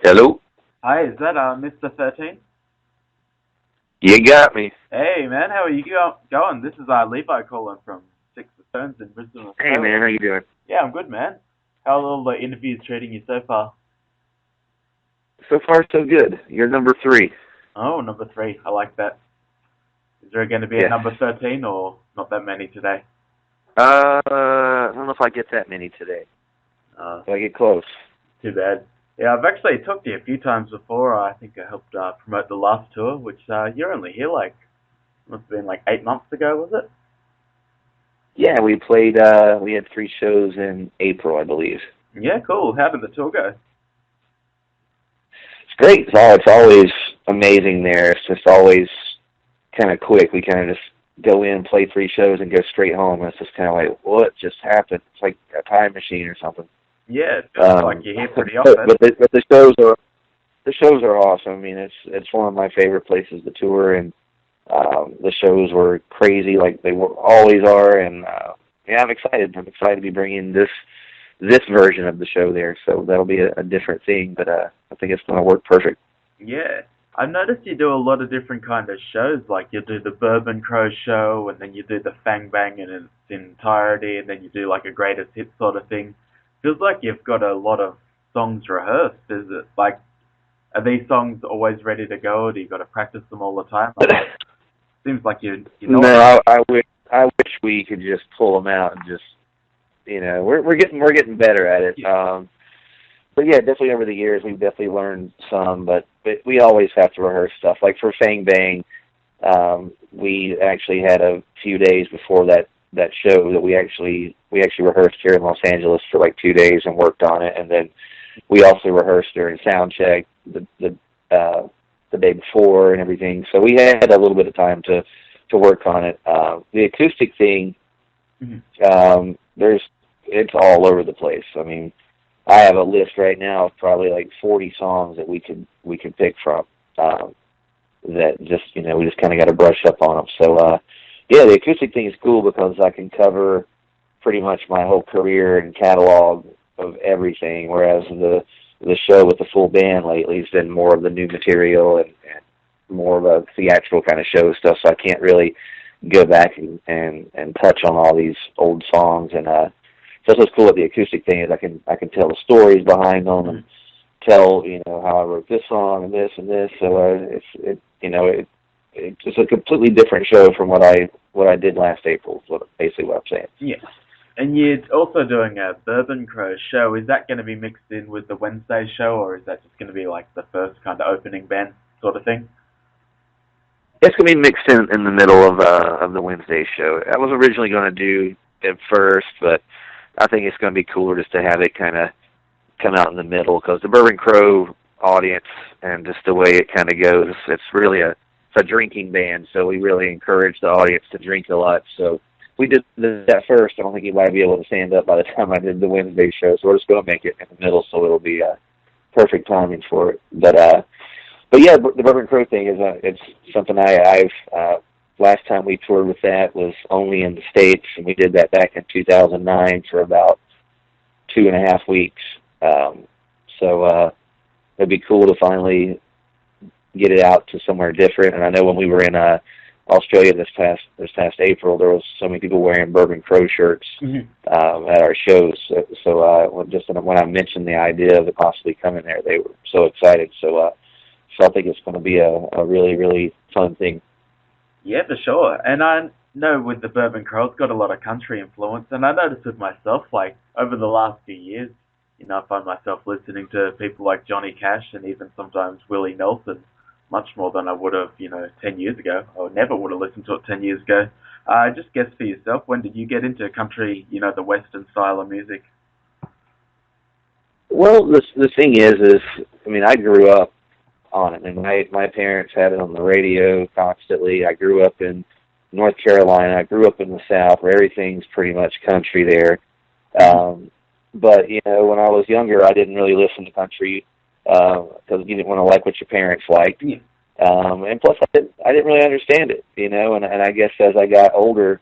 Hello? Hi, is that Mr. 13? You got me. Hey man, how are you going? This is Levi calling from Six Stones in Brisbane, Hey Australia. man, how you doing? Yeah, I'm good, man. How are all the interviews treating you so far? So far so good. You're number 3. Oh, number 3. I like that. Is there going to be a Yes. number 13 or not that many today? I don't know if I get that many today. Uh, But I get close. Too bad. Yeah, I've actually talked to you a few times before. I think I helped promote the last tour, which you're only here like, must have been like 8 months ago, was it? Yeah, we had 3 shows in April, I believe. Yeah, cool. How did the tour go? It's great. It's always amazing there. It's just always kind of quick. We kind of just go in, play 3 shows, and go straight home. And it's just kind of like, what just happened? It's like a time machine or something. Yeah, it feels like you're here pretty often. But the shows are awesome. I mean, it's one of my favorite places to tour, and the shows were crazy, like they always are. And yeah, I'm excited. I'm excited to be bringing this version of the show there. So that'll be a different thing, but I think it's going to work perfect. Yeah. I've noticed you do a lot of different kind of shows, like you do the Bourbon Crow show, and then you do the Fang Bang in its entirety, and then you do like a greatest hit sort of thing. Feels like you've got a lot of songs rehearsed. Is it like, are these songs always ready to go, or do you got to practice them all the time? Seems like you know No, what I'm I wish we could just pull them out and just we're getting better at it. Yeah. But yeah, definitely over the years we've definitely learned some, but we always have to rehearse stuff. Like for Fang Bang, we actually had a few days before that show that we actually rehearsed here in Los Angeles for like 2 days and worked on it, and then we also rehearsed during sound check the day before and everything. So we had a little bit of time to work on it. The acoustic thing, there's it's all over the place. I mean, I have a list right now of probably like 40 songs that we could pick from. That just we just kind of got to brush up on them. So yeah, the acoustic thing is cool because I can cover pretty much my whole career and catalog of everything, whereas the show with the full band lately has been more of the new material and more of a theatrical kind of show stuff. So I can't really go back and touch on all these old songs. And so what's cool with the acoustic thing is I can tell the stories behind them and tell how I wrote this song and this and this. So it's a completely different show from what I did last April. Is basically what I'm saying. Yeah. And you're also doing a Bourbon Crow show. Is that going to be mixed in with the Wednesday show, or is that just going to be like the first kind of opening band sort of thing? It's gonna be mixed in the middle of the Wednesday show. I was originally going to do it first, but I think it's going to be cooler just to have it kind of come out in the middle because the Bourbon Crow audience and just the way it kind of goes, it's really a drinking band, so we really encourage the audience to drink a lot. So we did that first. I don't think anybody would be able to stand up by the time I did the Wednesday show, so we're just going to make it in the middle, so it'll be perfect timing for it. But yeah, the Bourbon Crow thing is it's something I've last time we toured with that was only in the States, and we did that back in 2009 for about 2.5 weeks. So it'd be cool to finally get it out to somewhere different. And I know when we were in Australia this past April, there was so many people wearing Bourbon Crow shirts at our shows. So just when I mentioned the idea of it possibly coming there, they were so excited. So I think it's going to be a really, really fun thing. Yeah, for sure. And I know with the Bourbon Crow, it's got a lot of country influence. And I noticed with myself, like over the last few years, I find myself listening to people like Johnny Cash and even sometimes Willie Nelson much more than I would have, 10 years ago. I never would have listened to it 10 years ago. Just guess for yourself, when did you get into country, the Western style of music? Well, the thing is, I mean, I grew up on it, and my parents had it on the radio constantly. I grew up in North Carolina. I grew up in the South, where everything's pretty much country there. But when I was younger, I didn't really listen to country because you didn't want to like what your parents liked. Yeah. And plus, I didn't really understand it, and I guess as I got older,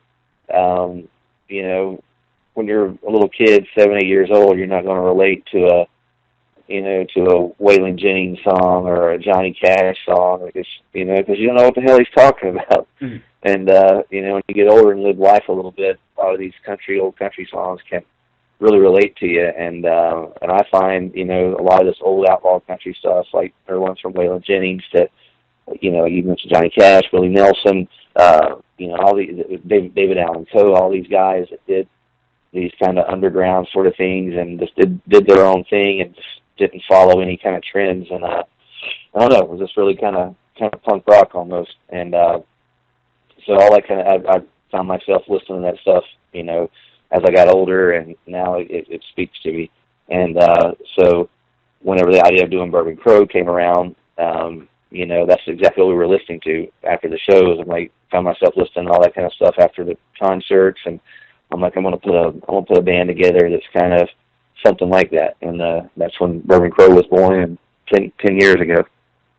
when you're a little kid, 7, 8 years old, you're not going to relate to to a Waylon Jennings song or a Johnny Cash song, because you don't know what the hell he's talking about. Mm-hmm. And when you get older and live life a little bit, a lot of these old country songs can really relate to you. And I find a lot of this old outlaw country stuff, like there ones from Waylon Jennings to you mentioned Johnny Cash, Willie Nelson, all these David Allen Coe, all these guys that did these kind of underground sort of things and just did their own thing and just didn't follow any kind of trends. And I don't know, it was just really kind of punk rock almost. And so all that kind of, I found myself listening to that stuff, as I got older, and now it speaks to me. And so whenever the idea of doing Bourbon Crow came around, that's exactly what we were listening to after the shows. And found myself listening to all that kind of stuff after the concerts, and I'm like, I want to put a band together that's kind of something like that. And that's when Bourbon Crow was born, 10 years ago.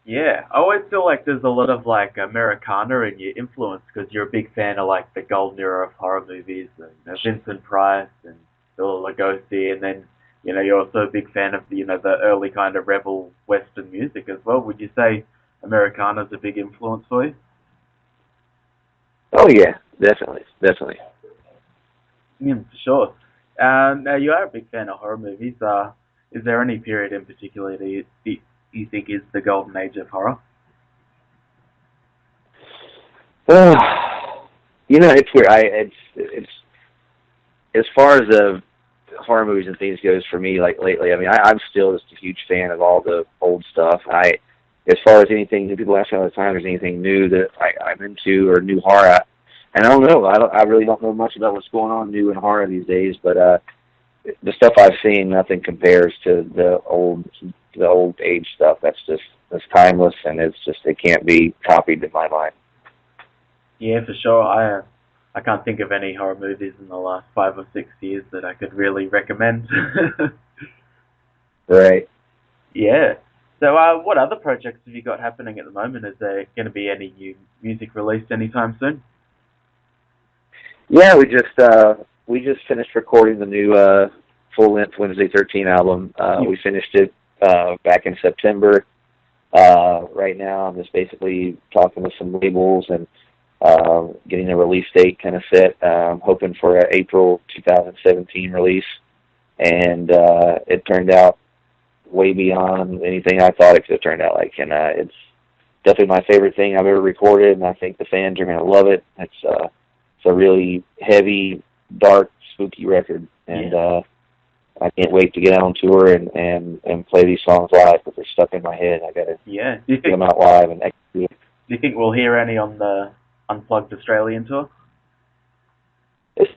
Yeah, I always feel like there's a lot of Americana in your influence, because you're a big fan of the golden era of horror movies, and Vincent Price and Bela Lugosi, and then you're also a big fan of the early kind of rebel Western music as well. Would you say Americana's a big influence for you? Oh yeah, definitely. Yeah, for sure. Now, you are a big fan of horror movies. Is there any period in particular that you think is the golden age of horror? It's weird. It's as far as the horror movies and things goes for me, lately. I mean, I'm still just a huge fan of all the old stuff. As far as anything, people ask me all the time, if there's anything new that I'm into or new horror. And I don't know. I really don't know much about what's going on new in horror these days. But the stuff I've seen, nothing compares to the old age stuff. That's timeless, and it can't be copied in my mind. Yeah, for sure. I can't think of any horror movies in the last 5 or 6 years that I could really recommend. Right. Yeah. So, what other projects have you got happening at the moment? Is there going to be any new music released anytime soon? Yeah, we just finished recording the new full-length Wednesday 13 album. We finished it back in September. Right now, I'm just basically talking with some labels and getting a release date kind of set. Hoping for an April 2017 release, and it turned out way beyond anything I thought it could have turned out like. And it's definitely my favorite thing I've ever recorded, and I think the fans are going to love it. It's a really heavy, dark, spooky record, and I can't wait to get out on tour and play these songs live, because they're stuck in my head. I got to get them out live and execute. Do you think we'll hear any on the Unplugged Australian tour? It's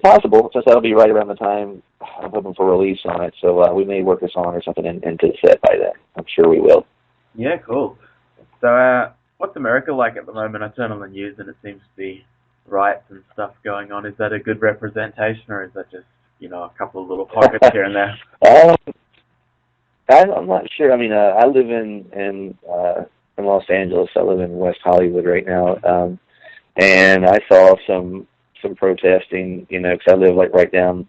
possible, since that'll be right around the time I'm hoping for release on it. So we may work a song or something into the set by then. I'm sure we will. Yeah, cool. So what's America like at the moment? I turn on the news and it seems to be riots and stuff going on. Is that a good representation, or is that just a couple of little pockets here and there? I'm not sure. I mean, I live in Los Angeles. I live in West Hollywood right now, and I saw some protesting. Because I live right down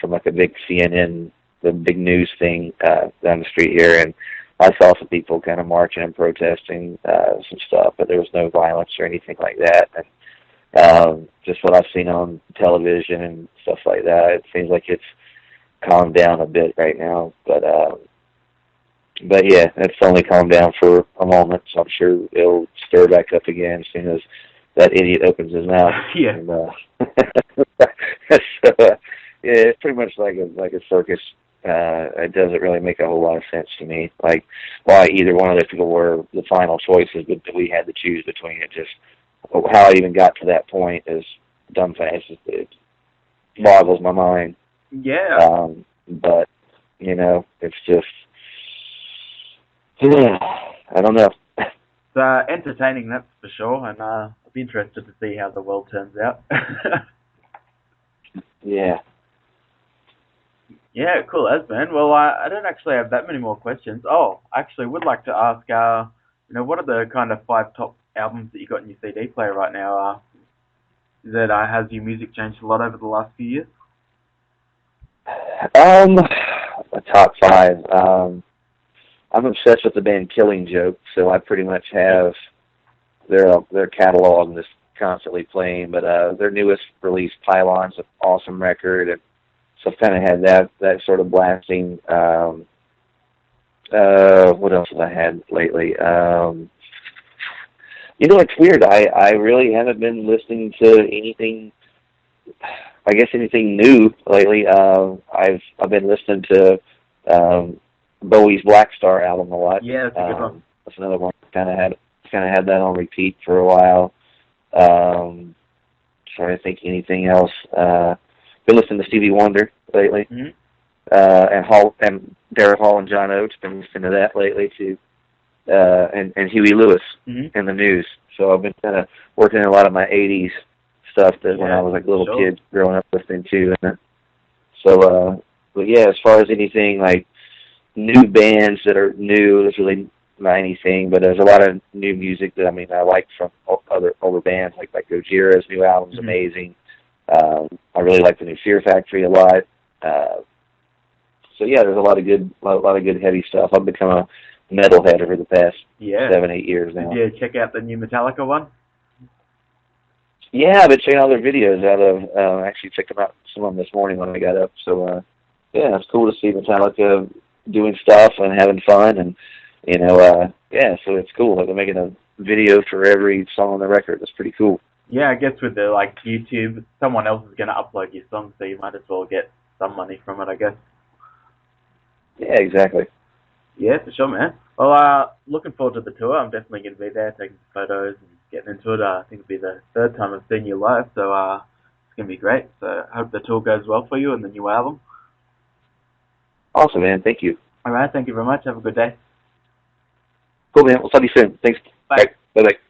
from a big CNN, the big news thing down the street here, and I saw some people kind of marching and protesting some stuff, but there was no violence or anything like that. And just what I've seen on television and stuff like that, it seems like it's calmed down a bit right now. But yeah, it's only calmed down for a moment, so I'm sure it'll stir back up again as soon as that idiot opens his mouth. Yeah. And, yeah, it's pretty much like a circus. It doesn't really make a whole lot of sense to me. Why either one of those people were the final choices, but we had to choose between it. Just how I even got to that point is dumbfounding. It boggles my mind. Yeah. But it's just, I don't know. It's entertaining, that's for sure, and I'll be interested to see how the world turns out. Yeah. Yeah, cool as, man. Well, I don't actually have that many more questions. Oh, I actually would like to ask, what are the kind of 5 top albums that you got in your CD player right now? That has your music changed a lot over the last few years? Let's top 5. I'm obsessed with the band Killing Joke, so I pretty much have their catalog that's constantly playing. But their newest release, Pylon's an awesome record, and so I've kind of had that sort of blasting. What else have I had lately? It's weird. I really haven't been listening to anything. I guess anything new lately. I've been listening to Bowie's Black Star album a lot. Yeah, that's a good one. That's another one. Kind of had that on repeat for a while. Trying to think anything else. Been listening to Stevie Wonder lately. Mm-hmm. And Derek Hall and John Oates. Been listening to that lately too. And Huey Lewis in the news. So I've been kind of working in a lot of my '80s stuff that when I was like a little kid growing up listening to. And but yeah, as far as anything like new bands that are new, there's really not anything. But there's a lot of new music that I like from other older bands like Gojira's new album's amazing. I really like the new Fear Factory a lot. So yeah, there's a lot of good heavy stuff. I've become a metalhead over the past 7-8 years now. Did you check out the new Metallica one? Yeah, I've been checking all their videos out of. Actually, checked them out some of them this morning when I got up. So yeah, it's cool to see Metallica doing stuff and having fun, and yeah, so it's cool. Like they're making a video for every song on the record. That's pretty cool. Yeah, I guess with the YouTube, someone else is going to upload your song, so you might as well get some money from it, I guess. Yeah, exactly. Yeah, for sure, man. Well, looking forward to the tour. I'm definitely going to be there, taking photos and getting into it. I think it'll be the 3rd time I've seen you live, so it's going to be great. So I hope the tour goes well for you and the new album. Awesome, man. Thank you. All right, thank you very much. Have a good day. Cool, man. We'll talk to you soon. Thanks. Bye. Bye-bye.